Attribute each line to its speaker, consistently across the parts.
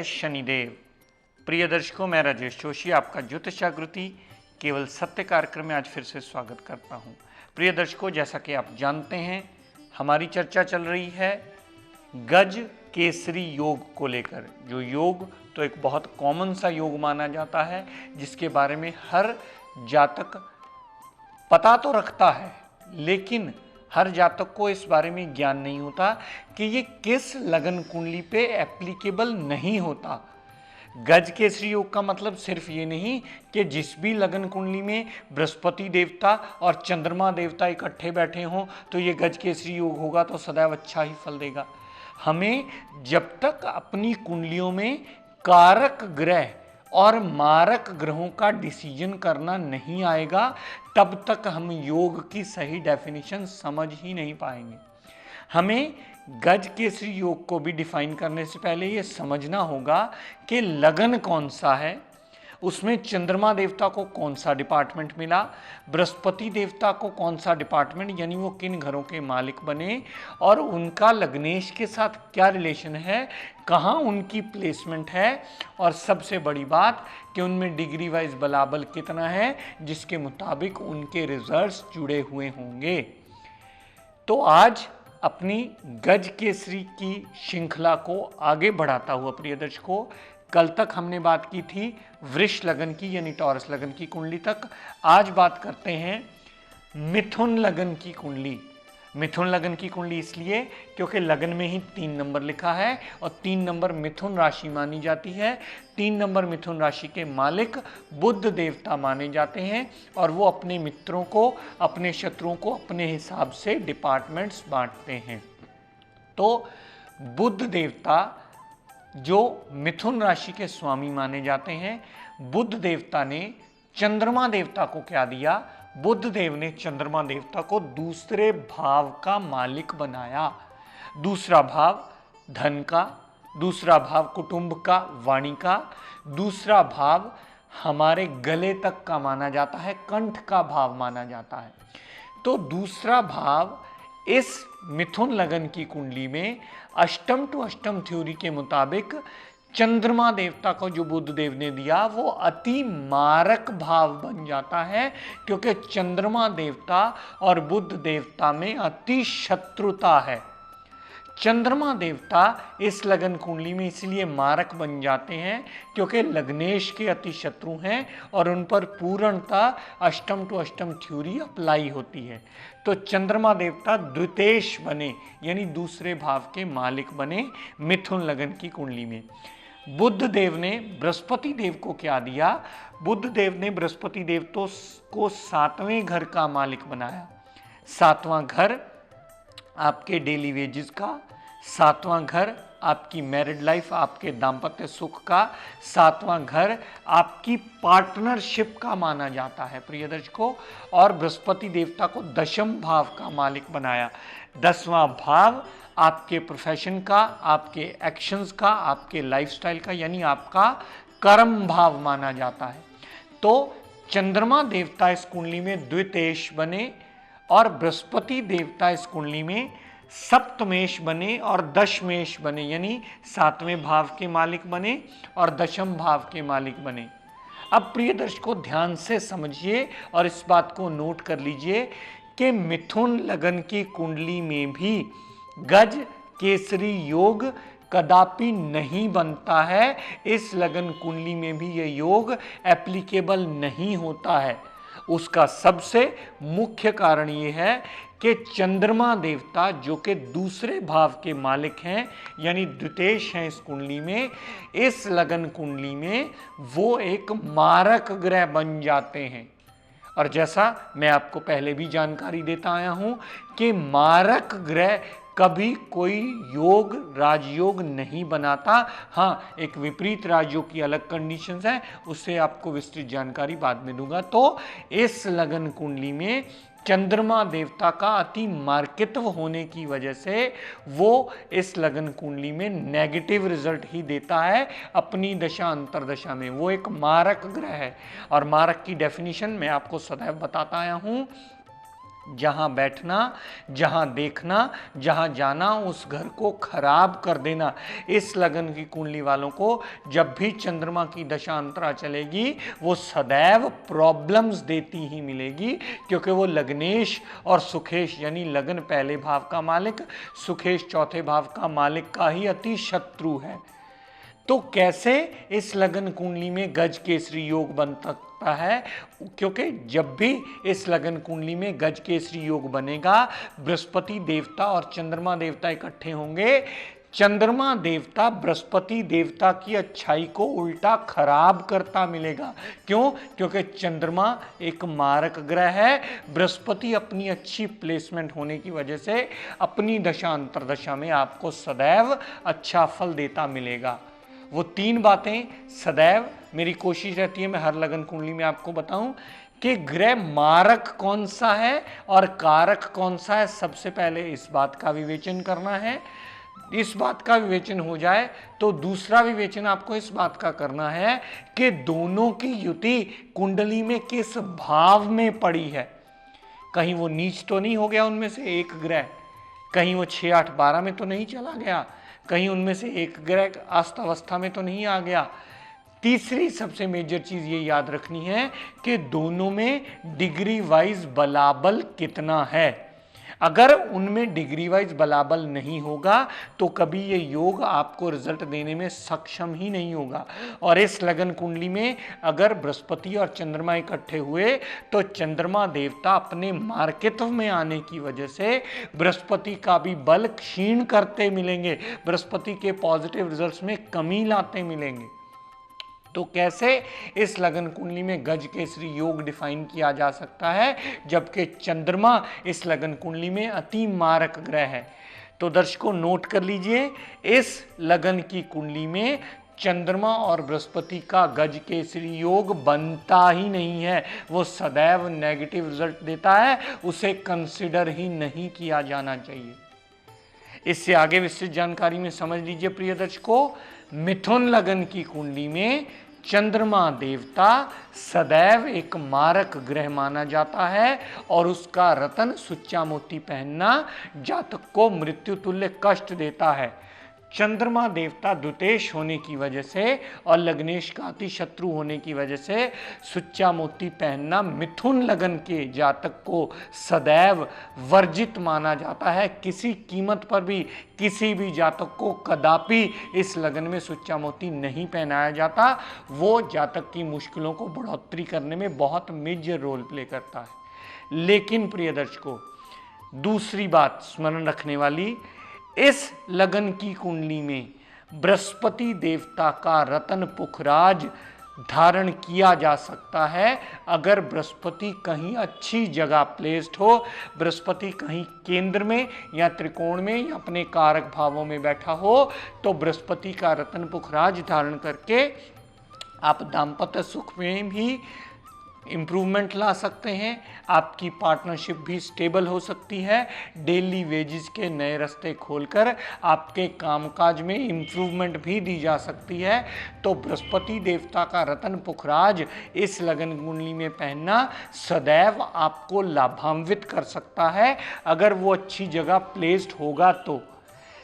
Speaker 1: जय शनिदेव। प्रिय दर्शकों, मैं राजेश जोशी आपका ज्योतिष जागृति केवल सत्य कार्यक्रम में आज फिर से स्वागत करता हूं। प्रिय दर्शकों, जैसा कि आप जानते हैं, हमारी चर्चा चल रही है गज केसरी योग को लेकर। जो योग तो एक बहुत कॉमन सा योग माना जाता है, जिसके बारे में हर जातक पता तो रखता है, लेकिन हर जातक को इस बारे में ज्ञान नहीं होता कि ये किस लगन कुंडली पे एप्लीकेबल नहीं होता। गज केसरी योग का मतलब सिर्फ ये नहीं कि जिस भी लगन कुंडली में बृहस्पति देवता और चंद्रमा देवता इकट्ठे बैठे हों तो ये गज केसरी योग होगा तो सदैव अच्छा ही फल देगा। हमें जब तक अपनी कुंडलियों में कारक ग्रह और मारक ग्रहों का डिसीजन करना नहीं आएगा, तब तक हम योग की सही डेफिनेशन समझ ही नहीं पाएंगे। हमें गज केसरी योग को भी डिफाइन करने से पहले ये समझना होगा कि लगन कौन सा है, उसमें चंद्रमा देवता को कौन सा डिपार्टमेंट मिला, बृहस्पति देवता को कौन सा डिपार्टमेंट, यानी वो किन घरों के मालिक बने और उनका लग्नेश के साथ क्या रिलेशन है, कहाँ उनकी प्लेसमेंट है, और सबसे बड़ी बात कि उनमें डिग्री वाइज बलाबल कितना है, जिसके मुताबिक उनके रिजल्ट्स जुड़े हुए होंगे। तो आज अपनी गज केसरी की श्रृंखला को आगे बढ़ाता हुआ प्रिय दर्शकों, कल तक हमने बात की थी वृष लगन की यानी टॉरस लगन की कुंडली तक। आज बात करते हैं मिथुन लगन की कुंडली। मिथुन लगन की कुंडली इसलिए क्योंकि लगन में ही 3 नंबर लिखा है और 3 नंबर मिथुन राशि मानी जाती है। 3 नंबर मिथुन राशि के मालिक बुध देवता माने जाते हैं और वो अपने मित्रों को, अपने शत्रुओं को अपने हिसाब से डिपार्टमेंट्स बांटते हैं। तो बुध देवता जो मिथुन राशि के स्वामी माने जाते हैं, बुध देवता ने चंद्रमा देवता को क्या दिया? बुध देव ने चंद्रमा देवता को दूसरे भाव का मालिक बनाया। दूसरा भाव धन का, दूसरा भाव कुटुंब का, वाणी का, दूसरा भाव हमारे गले तक का माना जाता है, कंठ का भाव माना जाता है। तो दूसरा भाव इस मिथुन लगन की कुंडली में अष्टम टू अष्टम थ्योरी के मुताबिक चंद्रमा देवता को जो बुध देव ने दिया वो अति मारक भाव बन जाता है, क्योंकि चंद्रमा देवता और बुध देवता में अति शत्रुता है। चंद्रमा देवता इस लगन कुंडली में इसलिए मारक बन जाते हैं क्योंकि लग्नेश के अति शत्रु हैं और उन पर पूर्णतः अष्टम टू अष्टम थ्योरी अप्लाई होती है। तो चंद्रमा देवता द्वितेश बने यानी दूसरे भाव के मालिक बने मिथुन लगन की कुंडली में। बुध देव ने बृहस्पति देव को क्या दिया? बुध देव ने बृहस्पति देव को 7वें घर का मालिक बनाया। 7वां घर आपके डेली वेजेस का, 7वां घर आपकी मैरिड लाइफ, आपके दाम्पत्य सुख का, 7वां घर आपकी पार्टनरशिप का माना जाता है प्रिय दर्शकों। और बृहस्पति देवता को 10वें भाव का मालिक बनाया। 10वां भाव आपके प्रोफेशन का, आपके एक्शंस का, आपके लाइफस्टाइल का, यानी आपका कर्म भाव माना जाता है। तो चंद्रमा देवता इस कुंडली में द्वितेश बने और बृहस्पति देवता इस कुंडली में सप्तमेश बने और दशमेश बने, यानी 7वें भाव के मालिक बने और 10वें भाव के मालिक बने। अब प्रिय दर्शकों, ध्यान से समझिए और इस बात को नोट कर लीजिए कि मिथुन लगन की कुंडली में भी गज केसरी योग कदापि नहीं बनता है। इस लगन कुंडली में भी यह योग एप्लीकेबल नहीं होता है। उसका सबसे मुख्य कारण यह है कि चंद्रमा देवता जो कि दूसरे भाव के मालिक हैं यानी द्वितेश हैं इस कुंडली में, इस लगन कुंडली में वो एक मारक ग्रह बन जाते हैं। और जैसा मैं आपको पहले भी जानकारी देता आया हूं कि मारक ग्रह कभी कोई योग राजयोग नहीं बनाता। हाँ, एक विपरीत राजयोग की अलग कंडीशंस हैं, उससे आपको विस्तृत जानकारी बाद में दूंगा। तो इस लगन कुंडली में चंद्रमा देवता का अति मार्कित्व होने की वजह से वो इस लगन कुंडली में नेगेटिव रिजल्ट ही देता है अपनी दशा अंतरदशा में। वो एक मारक ग्रह है और मारक की डेफिनेशन मैं आपको सदैव बताता आया हूं जहां बैठना, जहां देखना, जहां जाना, उस घर को खराब कर देना। इस लगन की कुंडली वालों को जब भी चंद्रमा की दशांतरा चलेगी वो सदैव प्रॉब्लम्स देती ही मिलेगी, क्योंकि वो लग्नेश और सुखेश यानी लगन पहले भाव का मालिक, सुखेश चौथे भाव का मालिक का ही अति शत्रु है। तो कैसे इस लगन कुंडली में गज केसरी योग बन सकता है? क्योंकि जब भी इस लगन कुंडली में गज केसरी योग बनेगा, बृहस्पति देवता और चंद्रमा देवता इकट्ठे होंगे। चंद्रमा देवता बृहस्पति देवता की अच्छाई को उल्टा खराब करता मिलेगा। क्यों? क्योंकि चंद्रमा एक मारक ग्रह है। बृहस्पति अपनी अच्छी प्लेसमेंट होने की वजह से अपनी दशा अंतरदशा में आपको सदैव अच्छा फल देता मिलेगा। वो तीन बातें सदैव मेरी कोशिश रहती है मैं हर लगन कुंडली में आपको बताऊं कि ग्रह मारक कौन सा है और कारक कौन सा है। सबसे पहले इस बात का विवेचन करना है। इस बात का विवेचन हो जाए तो दूसरा विवेचन आपको इस बात का करना है कि दोनों की युति कुंडली में किस भाव में पड़ी है। कहीं वो नीच तो नहीं हो गया उनमें से एक ग्रह, कहीं वो 6, 8, 12 में तो नहीं चला गया, कहीं उनमें से एक ग्रह अस्त अवस्था में तो नहीं आ गया। तीसरी सबसे मेजर चीज ये याद रखनी है कि दोनों में डिग्री वाइज बलाबल कितना है। अगर उनमें डिग्री वाइज बलाबल नहीं होगा तो कभी ये योग आपको रिजल्ट देने में सक्षम ही नहीं होगा। और इस लगन कुंडली में अगर बृहस्पति और चंद्रमा इकट्ठे हुए तो चंद्रमा देवता अपने मार्कित्व में आने की वजह से बृहस्पति का भी बल क्षीण करते मिलेंगे, बृहस्पति के पॉजिटिव रिजल्ट्स में कमी लाते मिलेंगे। तो कैसे इस लगन कुंडली में गज केसरी योग डिफाइन किया जा सकता है जबकि चंद्रमा इस लगन कुंडली में अति मारक ग्रह है? तो दर्शकों नोट कर लीजिए, इस लगन की कुंडली में चंद्रमा और बृहस्पति का गज केसरी योग बनता ही नहीं है। वो सदैव नेगेटिव रिजल्ट देता है, उसे कंसिडर ही नहीं किया जाना चाहिए। इससे आगे विस्तृत जानकारी में समझ लीजिए प्रिय दर्शकों, मिथुन लगन की कुंडली में चंद्रमा देवता सदैव एक मारक ग्रह माना जाता है और उसका रतन सुच्चा मोती पहनना जातक को मृत्यु तुल्य कष्ट देता है। चंद्रमा देवता द्वितेश होने की वजह से और लग्नेश का अति शत्रु होने की वजह से सुच्चा मोती पहनना मिथुन लगन के जातक को सदैव वर्जित माना जाता है। किसी कीमत पर भी किसी भी जातक को कदापि इस लगन में सुच्चा मोती नहीं पहनाया जाता। वो जातक की मुश्किलों को बढ़ोतरी करने में बहुत मेजर रोल प्ले करता है। लेकिन प्रिय दर्शकों, दूसरी बात स्मरण रखने वाली, इस लगन की कुंडली में बृहस्पति देवता का रतन पुखराज धारण किया जा सकता है अगर बृहस्पति कहीं अच्छी जगह प्लेस्ड हो, बृहस्पति कहीं केंद्र में या त्रिकोण में या अपने कारक भावों में बैठा हो, तो बृहस्पति का रतन पुखराज धारण करके आप दाम्पत्य सुख में भी इम्प्रूवमेंट ला सकते हैं, आपकी पार्टनरशिप भी स्टेबल हो सकती है, डेली वेजेस के नए रास्ते खोलकर आपके कामकाज में इम्प्रूवमेंट भी दी जा सकती है। तो बृहस्पति देवता का रतन पुखराज इस लगन कुंडली में पहनना सदैव आपको लाभान्वित कर सकता है अगर वो अच्छी जगह प्लेस्ड होगा तो।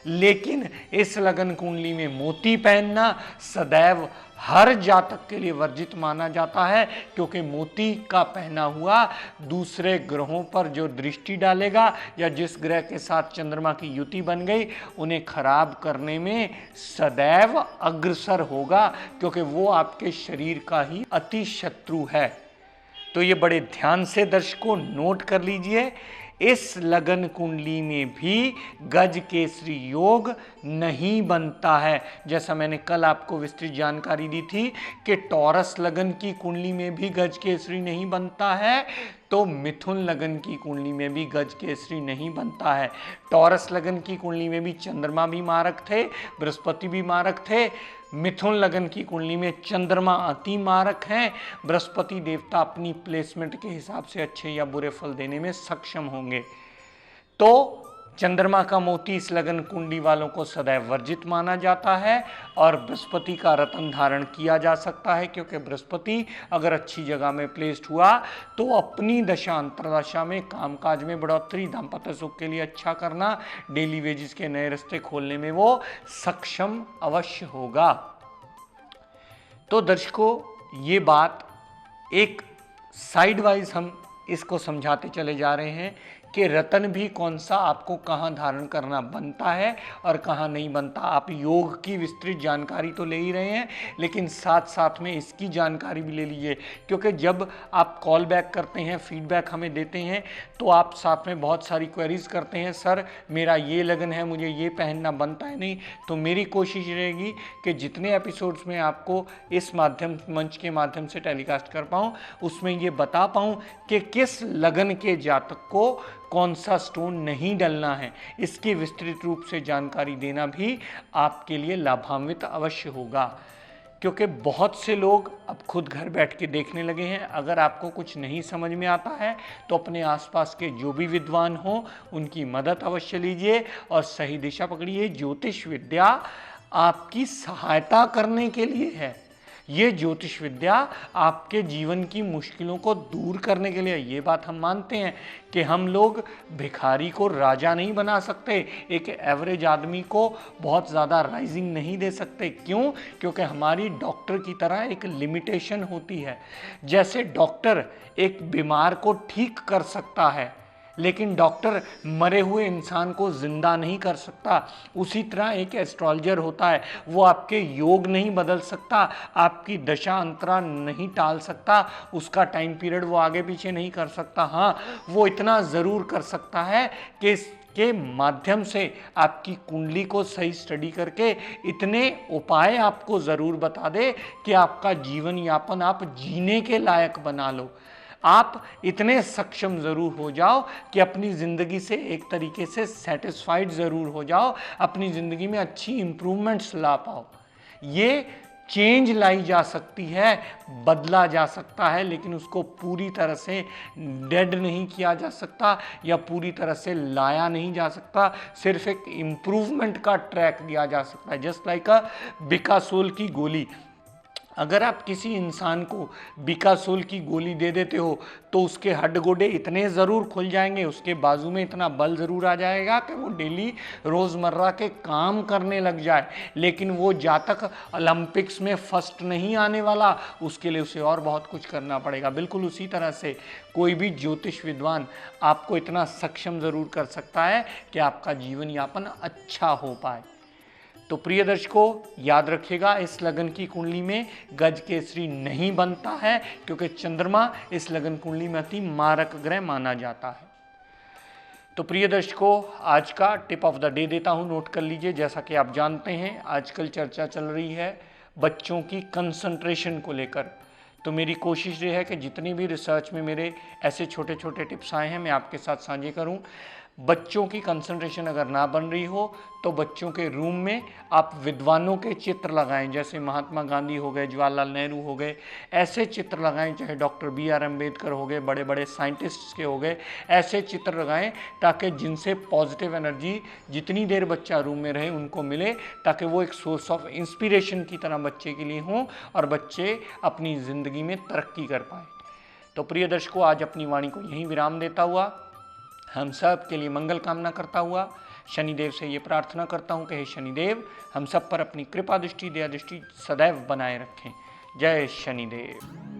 Speaker 1: लेकिन इस लगन कुंडली में मोती पहनना सदैव हर जातक के लिए वर्जित माना जाता है, क्योंकि मोती का पहना हुआ दूसरे ग्रहों पर जो दृष्टि डालेगा या जिस ग्रह के साथ चंद्रमा की युति बन गई उन्हें खराब करने में सदैव अग्रसर होगा, क्योंकि वो आपके शरीर का ही अति शत्रु है। तो ये बड़े ध्यान से दर्शकों नोट कर लीजिए, इस लगन कुंडली में भी गज केसरी योग नहीं बनता है। जैसा मैंने कल आपको विस्तृत जानकारी दी थी कि टॉरस लगन की कुंडली में भी गज केसरी नहीं बनता है, तो मिथुन लगन की कुंडली में भी गज केसरी नहीं बनता है। टॉरस लगन की कुंडली में भी चंद्रमा भी मारक थे, बृहस्पति भी मारक थे। मिथुन लगन की कुंडली में चंद्रमा अति मारक हैं, बृहस्पति देवता अपनी प्लेसमेंट के हिसाब से अच्छे या बुरे फल देने में सक्षम होंगे। तो चंद्रमा का मोती इस लगन कुंडली वालों को सदैव वर्जित माना जाता है और बृहस्पति का रत्न धारण किया जा सकता है, क्योंकि बृहस्पति अगर अच्छी जगह में प्लेस्ड हुआ तो अपनी दशा अंतरदशा में कामकाज में बढ़ोतरी, दाम्पत्य सुख के लिए अच्छा करना, डेली वेजेस के नए रास्ते खोलने में वो सक्षम अवश्य होगा। तो दर्शकों, ये बात एक साइड वाइज हम इसको समझाते चले जा रहे हैं कि रत्न भी कौन सा आपको कहाँ धारण करना बनता है और कहाँ नहीं बनता। आप योग की विस्तृत जानकारी तो ले ही रहे हैं, लेकिन साथ साथ में इसकी जानकारी भी ले लीजिए, क्योंकि जब आप कॉल बैक करते हैं, फीडबैक हमें देते हैं, तो आप साथ में बहुत सारी क्वेरीज करते हैं, सर मेरा ये लगन है, मुझे ये पहनना बनता है नहीं। तो मेरी कोशिश रहेगी कि जितने एपिसोड्स में आपको इस मंच के माध्यम से टेलीकास्ट कर पाऊँ, उसमें ये बता पाऊँ कि किस लगन के जातक को कौन सा स्टोन नहीं डलना है। इसकी विस्तृत रूप से जानकारी देना भी आपके लिए लाभान्वित अवश्य होगा, क्योंकि बहुत से लोग अब खुद घर बैठ के देखने लगे हैं। अगर आपको कुछ नहीं समझ में आता है तो अपने आसपास के जो भी विद्वान हो उनकी मदद अवश्य लीजिए और सही दिशा पकड़िए। ज्योतिष विद्या आपकी सहायता करने के लिए है। ये ज्योतिष विद्या आपके जीवन की मुश्किलों को दूर करने के लिए। ये बात हम मानते हैं कि हम लोग भिखारी को राजा नहीं बना सकते, एक एवरेज आदमी को बहुत ज़्यादा राइजिंग नहीं दे सकते। क्यों? क्योंकि हमारी डॉक्टर की तरह एक लिमिटेशन होती है। जैसे डॉक्टर एक बीमार को ठीक कर सकता है, लेकिन डॉक्टर मरे हुए इंसान को जिंदा नहीं कर सकता। उसी तरह एक एस्ट्रोलॉजर होता है, वो आपके योग नहीं बदल सकता, आपकी दशा अंतरा नहीं टाल सकता, उसका टाइम पीरियड वो आगे पीछे नहीं कर सकता। हाँ, वो इतना ज़रूर कर सकता है कि के माध्यम से आपकी कुंडली को सही स्टडी करके इतने उपाय आपको ज़रूर बता दे कि आपका जीवन यापन आप जीने के लायक बना लो। आप इतने सक्षम ज़रूर हो जाओ कि अपनी ज़िंदगी से एक तरीके से सेटिस्फाइड ज़रूर हो जाओ, अपनी ज़िंदगी में अच्छी इम्प्रूवमेंट्स ला पाओ। ये चेंज लाई जा सकती है, बदला जा सकता है, लेकिन उसको पूरी तरह से डेड नहीं किया जा सकता या पूरी तरह से लाया नहीं जा सकता। सिर्फ एक इम्प्रूवमेंट का ट्रैक दिया जा सकता है। जस्ट लाइक अ बिकासोल की गोली। अगर आप किसी इंसान को बिकासोल की गोली दे देते हो तो उसके हड्ड गोडे इतने ज़रूर खुल जाएंगे, उसके बाजू में इतना बल ज़रूर आ जाएगा कि वो डेली रोज़मर्रा के काम करने लग जाए, लेकिन वो जब तक ओलंपिक्स में फर्स्ट नहीं आने वाला, उसके लिए उसे और बहुत कुछ करना पड़ेगा। बिल्कुल उसी तरह से कोई भी ज्योतिष विद्वान आपको इतना सक्षम ज़रूर कर सकता है कि आपका जीवन यापन अच्छा हो पाए। तो प्रिय दर्शकों, याद रखिएगा, इस लगन की कुंडली में गज केसरी नहीं बनता है, क्योंकि चंद्रमा इस लगन कुंडली में अति मारक ग्रह माना जाता है। तो प्रिय दर्शकों, आज का टिप ऑफ द डे देता हूं, नोट कर लीजिए। जैसा कि आप जानते हैं, आजकल चर्चा चल रही है बच्चों की कंसंट्रेशन को लेकर। तो मेरी कोशिश ये है कि जितनी भी रिसर्च में मेरे ऐसे छोटे छोटे टिप्स आए हैं, मैं आपके साथ साझे करूं। बच्चों की कंसंट्रेशन अगर ना बन रही हो तो बच्चों के रूम में आप विद्वानों के चित्र लगाएं, जैसे महात्मा गांधी हो गए, जवाहरलाल नेहरू हो गए, ऐसे चित्र लगाएं, चाहे डॉक्टर BR अम्बेडकर हो गए, बड़े बड़े साइंटिस्ट्स के हो गए, ऐसे चित्र लगाएं ताकि जिनसे पॉजिटिव एनर्जी जितनी देर बच्चा रूम में रहे उनको मिले, ताकि वो एक सोर्स ऑफ इंस्पिरेशन की तरह बच्चे के लिए हों और बच्चे अपनी ज़िंदगी में तरक्की कर पाए। तो प्रिय दर्शकों, आज अपनी वाणी को यहीं विराम देता हुआ हम सब के लिए मंगल कामना करता हुआ शनिदेव से ये प्रार्थना करता हूँ कि हे शनिदेव हम सब पर अपनी कृपा दृष्टि, दया दृष्टि सदैव बनाए रखें। जय शनिदेव।